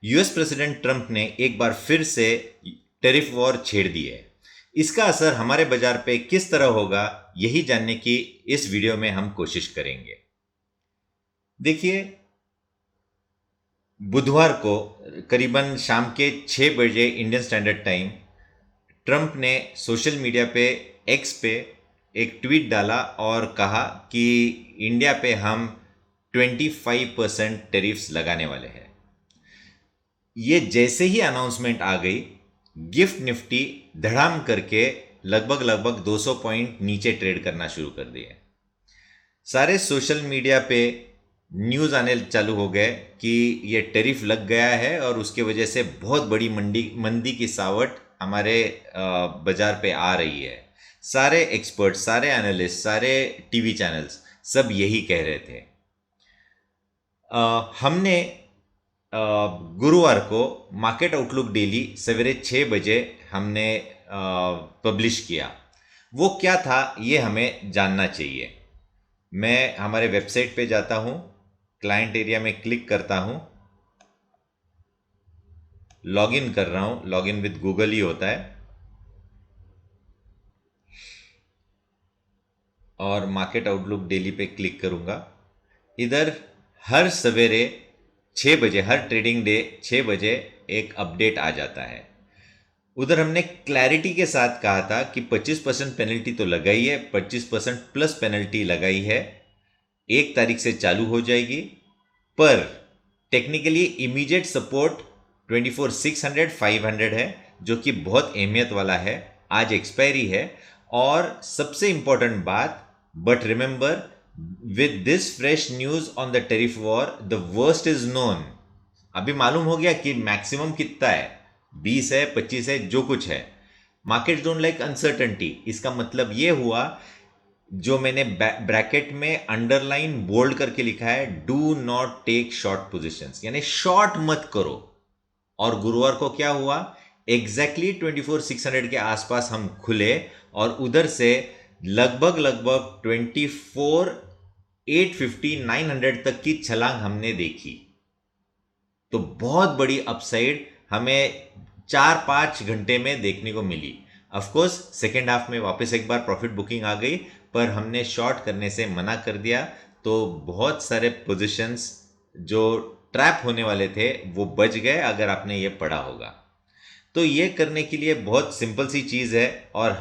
US president Trump ने एक बार फिर से टैरिफ वॉर छेड़ दी है। इसका असर हमारे बाजार पे किस तरह होगा, यही जानने की इस वीडियो में हम कोशिश करेंगे। देखिए, बुधवार को करीबन शाम के 6 बजे इंडियन स्टैंडर्ड टाइम ट्रंप ने सोशल मीडिया पे, एक्स पे एक ट्वीट डाला और कहा कि इंडिया पे हम 25% टैरिफ्स लगाने वाले हैं। ये जैसे ही अनाउंसमेंट आ गई, गिफ्ट निफ्टी धड़ाम करके लगभग 200 पॉइंट नीचे ट्रेड करना शुरू कर दिए। सारे सोशल मीडिया पे न्यूज़ आने चालू हो गए कि ये टैरिफ लग गया है और उसके वजह से बहुत बड़ी मंदी की सावट हमारे बाजार पे आ रही है। सारे एक्सपर्ट, सारे एनालिस्ट, सारे टीवी चैनल्स सब यही कह रहे थे। हमने गुरुवार को मार्केट आउटलुक डेली सवेरे 6 बजे हमने पब्लिश किया। वो क्या था ये हमें जानना चाहिए। मैं हमारे वेबसाइट पे जाता हूँ, क्लाइंट एरिया में क्लिक करता हूँ, लॉगिन कर रहा हूँ, लॉगिन विद गूगल ही होता है, और मार्केट आउटलुक डेली पे क्लिक करूँगा। इधर हर सवेरे 6 बजे, हर ट्रेडिंग डे 6 बजे एक अपडेट आ जाता है। उधर हमने क्लैरिटी के साथ कहा था कि 25% पेनल्टी तो लगाई है, 25% प्लस पेनल्टी लगाई है, 1 तारीख से चालू हो जाएगी, पर टेक्निकली इमीडिएट सपोर्ट 24,600 500 है, जो कि बहुत अहमियत वाला है। आज एक्सपायरी है। और सबसे इंपॉर्टेंट बात, but remember, with this fresh news on the tariff war the worst is known. अभी मालूम हो गया कि मैक्सिमम कितना है, 20 है, 25 है, जो कुछ है। Market don't like uncertainty. इसका मतलब ये हुआ, जो मैंने ब्रैकेट में अंडरलाइन बोल्ड करके लिखा है, do not take short positions, यानी शॉर्ट मत करो। और गुरुवार को क्या हुआ, एग्जैक्टली 24,600 के आसपास हम खुले और उधर से लगभग 24,850 900 तक की छलांग हमने देखी। तो बहुत बड़ी अपसाइड हमें 4-5 घंटे में देखने को मिली। ऑफ कोर्स सेकेंड हाफ में वापस एक बार प्रॉफिट बुकिंग आ गई, पर हमने शॉर्ट करने से मना कर दिया। तो बहुत सारे पोजीशंस जो ट्रैप होने वाले थे वो बच गए, अगर आपने ये पढ़ा होगा। तो ये करने के लिए बहुत सिंपल सी चीज़ है और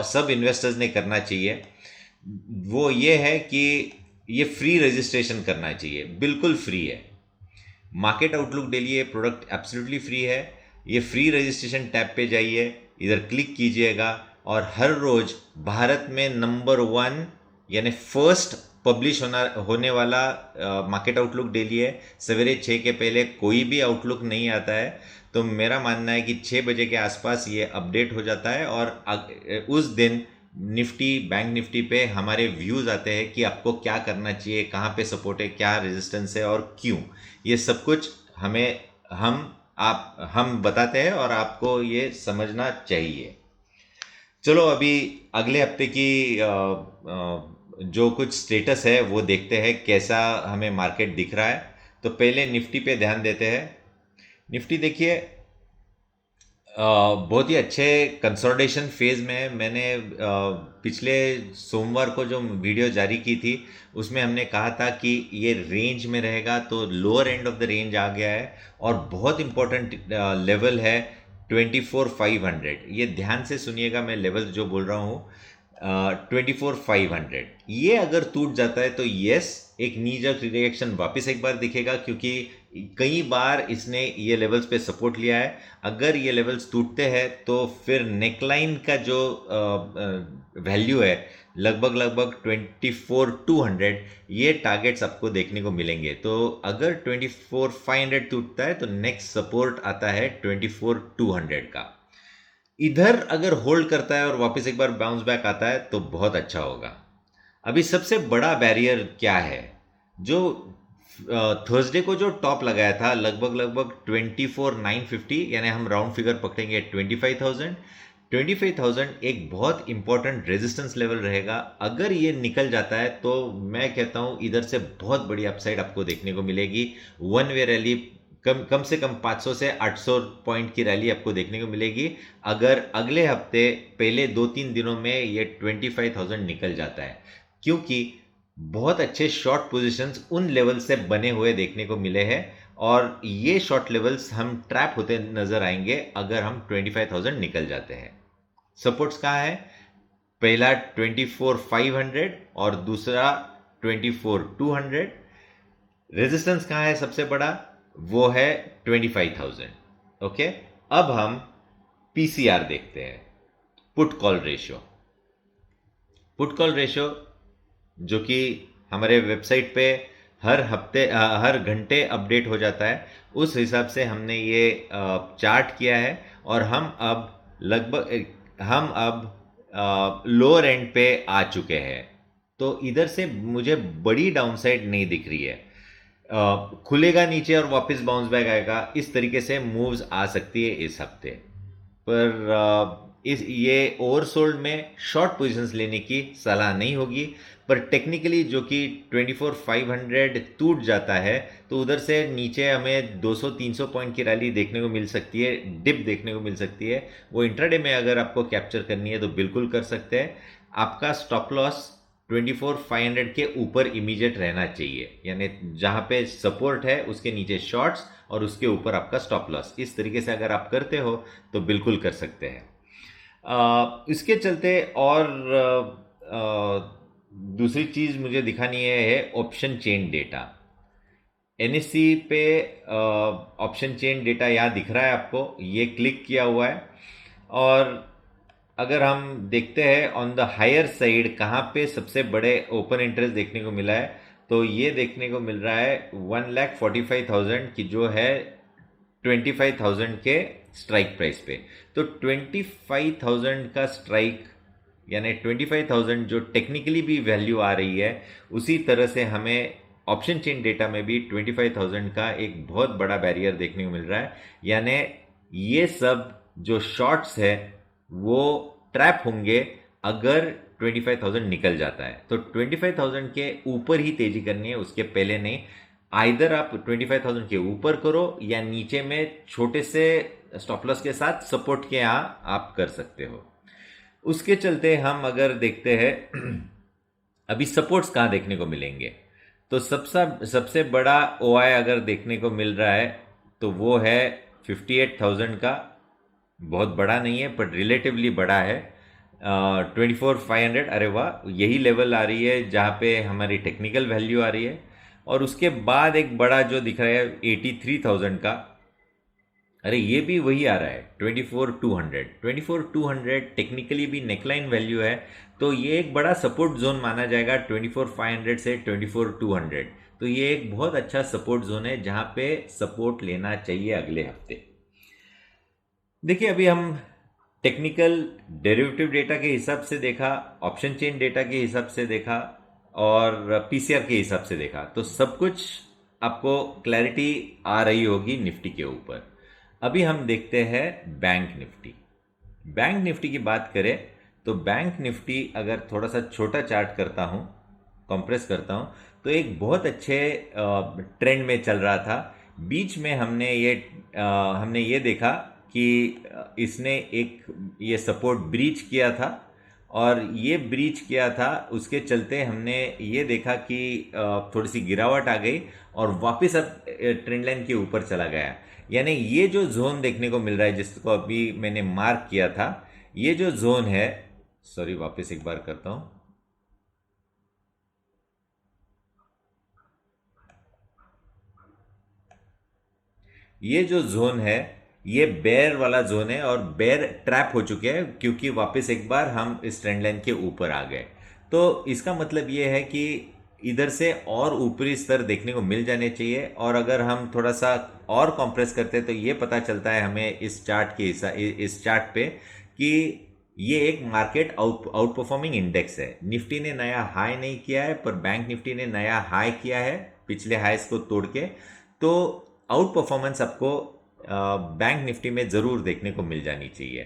सब इन्वेस्टर्स ने करना चाहिए। वो ये है कि ये फ्री रजिस्ट्रेशन करना चाहिए, बिल्कुल फ्री है। मार्केट आउटलुक डेली ये प्रोडक्ट एब्सोल्युटली फ्री है। ये फ्री रजिस्ट्रेशन टैब पे जाइए, इधर क्लिक कीजिएगा और हर रोज भारत में नंबर 1 यानी फर्स्ट पब्लिश होने वाला मार्केट आउटलुक डेली है। सवेरे 6 के पहले कोई भी आउटलुक नहीं आता है। तो मेरा मानना है कि 6 बजे के आसपास ये अपडेट हो जाता है और उस दिन निफ्टी, बैंक निफ्टी पे हमारे व्यूज़ आते हैं कि आपको क्या करना चाहिए, कहाँ पे सपोर्ट है, क्या रेजिस्टेंस है और क्यों। ये सब कुछ हम बताते हैं और आपको ये समझना चाहिए। चलो अभी अगले हफ्ते की जो कुछ स्टेटस है वो देखते हैं, कैसा हमें मार्केट दिख रहा है। तो पहले निफ्टी पे ध्यान देते हैं। निफ्टी देखिए, बहुत ही अच्छे कंसोलिडेशन फेज में है। मैंने पिछले सोमवार को जो वीडियो जारी की थी उसमें हमने कहा था कि ये रेंज में रहेगा, तो lower end of the range आ गया है और बहुत इंपॉर्टेंट लेवल है 24,500। ये ध्यान से सुनिएगा, मैं लेवल जो बोल रहा हूँ 24,500। ये अगर टूट जाता है तो यस, एक नी जर्क रिएक्शन वापस एक बार दिखेगा, क्योंकि कई बार इसने ये लेवल्स पे सपोर्ट लिया है। अगर ये लेवल्स टूटते हैं तो फिर नेकलाइन का जो वैल्यू है लगभग 24,200, ये टारगेट्स आपको देखने को मिलेंगे। तो अगर 24,500 टूटता है तो नेक्स्ट सपोर्ट आता है 24,200 का। इधर अगर होल्ड करता है और वापस एक बार बाउंस बैक आता है तो बहुत अच्छा होगा। अभी सबसे बड़ा बैरियर क्या है, जो थर्सडे को जो टॉप लगाया था लगभग 24,950, यानी हम राउंड फिगर पकड़ेंगे 25,000 एक बहुत इंपॉर्टेंट रेजिस्टेंस लेवल रहेगा। अगर ये निकल जाता है तो मैं कहता हूँ इधर से बहुत बड़ी अपसाइड आपको देखने को मिलेगी। वन वे रैली कम से कम 500 से 800 पॉइंट की रैली आपको देखने को मिलेगी अगर अगले हफ्ते पहले 2-3 दिनों में ये 25,000 निकल जाता है, क्योंकि बहुत अच्छे शॉर्ट पोजीशंस उन लेवल से बने हुए देखने को मिले हैं और ये शॉर्ट लेवल्स हम ट्रैप होते नजर आएंगे अगर हम 25,000 निकल जाते हैं। सपोर्ट्स कहाँ है? पहला 24,500 और दूसरा 24,200। रेजिस्टेंस कहाँ है सबसे बड़ा? वो है 25,000। ओके, अब हम पीसीआर देखते हैं, put call ratio. Put call ratio जो कि हमारे वेबसाइट पे हर घंटे अपडेट हो जाता है, उस हिसाब से हमने ये चार्ट किया है और हम अब लोअर एंड पे आ चुके हैं। तो इधर से मुझे बड़ी डाउनसाइड नहीं दिख रही है। खुलेगा नीचे और वापस बाउंस बैक आएगा, इस तरीके से मूव्स आ सकती है इस हफ्ते। पर ये ओवरसोल्ड में शॉर्ट पोजीशंस लेने की सलाह नहीं होगी। पर टेक्निकली जो कि 24,500 टूट जाता है तो उधर से नीचे हमें 200-300 पॉइंट की रैली देखने को मिल सकती है, डिप देखने को मिल सकती है। वो इंट्राडे में अगर आपको कैप्चर करनी है तो बिल्कुल कर सकते हैं। आपका स्टॉप लॉस 24,500 के ऊपर इमीडिएट रहना चाहिए, यानी जहां पे सपोर्ट है उसके नीचे शॉर्ट्स और उसके ऊपर आपका स्टॉप लॉस। इस तरीके से अगर आप करते हो तो बिल्कुल कर सकते हैं। इसके चलते और दूसरी चीज मुझे दिखानी है ऑप्शन चेन डेटा। एनएससी पे ऑप्शन चेन डेटा यहाँ दिख रहा है आपको, ये क्लिक किया हुआ है और अगर हम देखते हैं ऑन द हायर साइड कहाँ पे सबसे बड़े ओपन इंटरेस्ट देखने को मिला है, तो ये देखने को मिल रहा है 1,45,000 की जो है 25,000 के स्ट्राइक प्राइस पे। तो 25,000 का स्ट्राइक यानी 25,000 जो टेक्निकली भी वैल्यू आ रही है, उसी तरह से हमें ऑप्शन चेन डेटा में भी 25,000 का एक बहुत बड़ा बैरियर देखने को मिल रहा है। यानी ये सब जो शॉर्ट्स है वो ट्रैप होंगे अगर 25,000 निकल जाता है। तो 25,000 के ऊपर ही तेजी करनी है, उसके पहले नहीं। आइदर आप 25,000 के ऊपर करो या नीचे में छोटे से स्टॉप लॉस के साथ सपोर्ट के यहाँ आप कर सकते हो। उसके चलते हम अगर देखते हैं अभी सपोर्ट्स कहाँ देखने को मिलेंगे, तो सबसे बड़ा ओआई अगर देखने को मिल रहा है तो वो है 58,000 का। बहुत बड़ा नहीं है पर रिलेटिवली बड़ा है। 24,500, अरे वाह, यही लेवल आ रही है जहाँ पे हमारी टेक्निकल वैल्यू आ रही है। और उसके बाद एक बड़ा जो दिख रहा है 83,000 का, अरे ये भी वही आ रहा है 24,200। 24,200 टेक्निकली भी नेकलाइन वैल्यू है, तो ये एक बड़ा सपोर्ट जोन माना जाएगा 24,500 से 24,200। तो ये एक बहुत अच्छा सपोर्ट जोन है जहां पे सपोर्ट लेना चाहिए अगले हफ्ते। देखिए, अभी हम टेक्निकल डेरिवेटिव डेटा के हिसाब से देखा, ऑप्शन चेन डेटा के हिसाब से देखा और पीसीआर के हिसाब से देखा, तो सब कुछ आपको क्लैरिटी आ रही होगी निफ्टी के ऊपर। अभी हम देखते हैं बैंक निफ्टी। बैंक निफ्टी की बात करें तो बैंक निफ्टी अगर थोड़ा सा छोटा चार्ट करता हूं, कंप्रेस करता हूं, तो एक बहुत अच्छे ट्रेंड में चल रहा था। बीच में हमने ये देखा कि इसने ये सपोर्ट ब्रीच किया था और ये ब्रीच किया था, उसके चलते हमने ये देखा कि थोड़ी सी गिरावट आ गई और वापस अब ट्रेंड लाइन के ऊपर चला गया। यानी ये जो जोन देखने को मिल रहा है जिसको अभी मैंने मार्क किया था, ये जो जोन है, सॉरी वापस एक बार करता हूं, ये जो जोन है ये बेयर वाला जोन है और बेयर ट्रैप हो चुके हैं क्योंकि वापस एक बार हम इस ट्रेंड लाइन के ऊपर आ गए। तो इसका मतलब ये है कि इधर से और ऊपरी स्तर देखने को मिल जाने चाहिए। और अगर हम थोड़ा सा और कंप्रेस करते हैं तो ये पता चलता है हमें इस चार्ट पे कि ये एक मार्केट आउट परफॉर्मिंग इंडेक्स है। निफ्टी ने नया हाई नहीं किया है पर बैंक निफ्टी ने नया हाई किया है पिछले हाईस को तोड़ के। तो आउट परफॉर्मेंस आपको बैंक निफ्टी में ज़रूर देखने को मिल जानी चाहिए।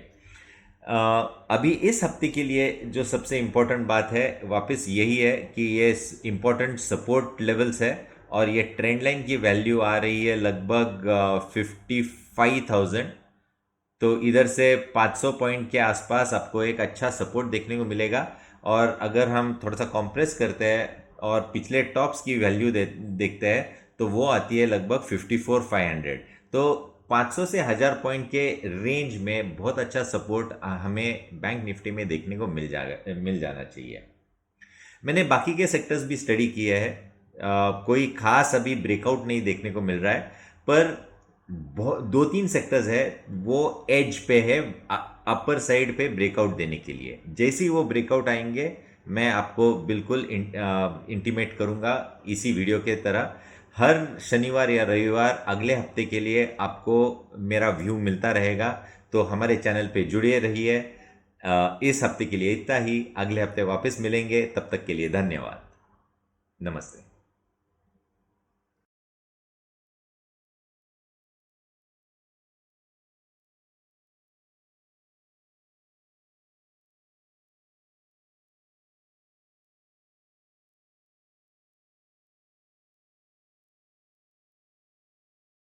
अभी इस हफ्ते के लिए जो सबसे इम्पोर्टेंट बात है वापस यही है कि ये इम्पोर्टेंट सपोर्ट लेवल्स है और ये ट्रेंड लाइन की वैल्यू आ रही है लगभग 55,000। तो इधर से 500 पॉइंट के आसपास आपको एक अच्छा सपोर्ट देखने को मिलेगा। और अगर हम थोड़ा सा कॉम्प्रेस करते हैं और पिछले टॉप्स की वैल्यू देखते हैं तो वो आती है लगभग 54,500। तो 500 से 1000 पॉइंट के रेंज में बहुत अच्छा सपोर्ट हमें बैंक निफ्टी में देखने को मिल जाना चाहिए। मैंने बाकी के सेक्टर्स भी स्टडी किए हैं, कोई खास अभी ब्रेकआउट नहीं देखने को मिल रहा है, पर दो तीन सेक्टर्स है वो एज पे है अपर साइड पे ब्रेकआउट देने के लिए। जैसे ही वो ब्रेकआउट आएंगे मैं आपको बिल्कुल इंटीमेट करूंगा इसी वीडियो के तरह। हर शनिवार या रविवार अगले हफ्ते के लिए आपको मेरा व्यू मिलता रहेगा, तो हमारे चैनल पे जुड़े रहिए। इस हफ्ते के लिए इतना ही, अगले हफ्ते वापस मिलेंगे, तब तक के लिए धन्यवाद, नमस्ते।